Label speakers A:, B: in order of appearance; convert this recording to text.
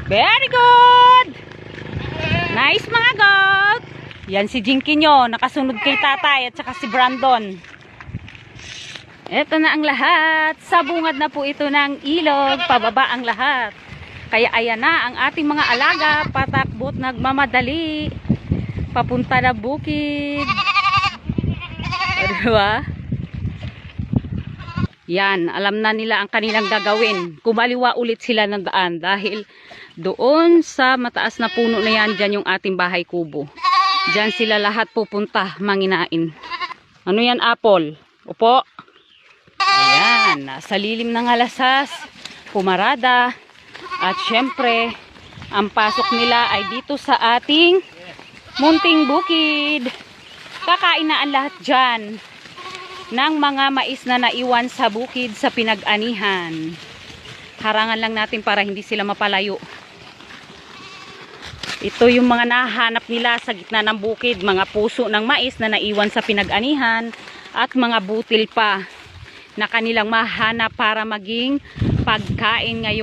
A: Very good! Nice mga goat! Yan si Jinky nyo, nakasunod kay tatay at saka si Brandon. Ito na ang lahat. Sabungad na po ito ng ilog, pababa ang lahat. Kaya ayan na ang ating mga alaga, patakbot, nagmamadali. Papunta na bukid. Diba? Yan, alam na nila ang kanilang gagawin. Kumaliwa ulit sila ng daan dahil doon sa mataas na puno na yan, dyan yung ating bahay kubo. Dyan sila lahat pupunta, manginain. Ano yan, apple? Upo. Ayan, nasa lilim ng alasas, pumarada. At syempre, ang pasok nila ay dito sa ating munting bukid. Kakain na ang lahat dyan ng mga mais na naiwan sa bukid sa pinag-anihan. Harangan lang natin para hindi sila mapalayo. Ito yung mga nahanap nila sa gitna ng bukid, mga puso ng mais na naiwan sa pinag-anihan at mga butil pa na kanilang mahanap para maging pagkain ngayong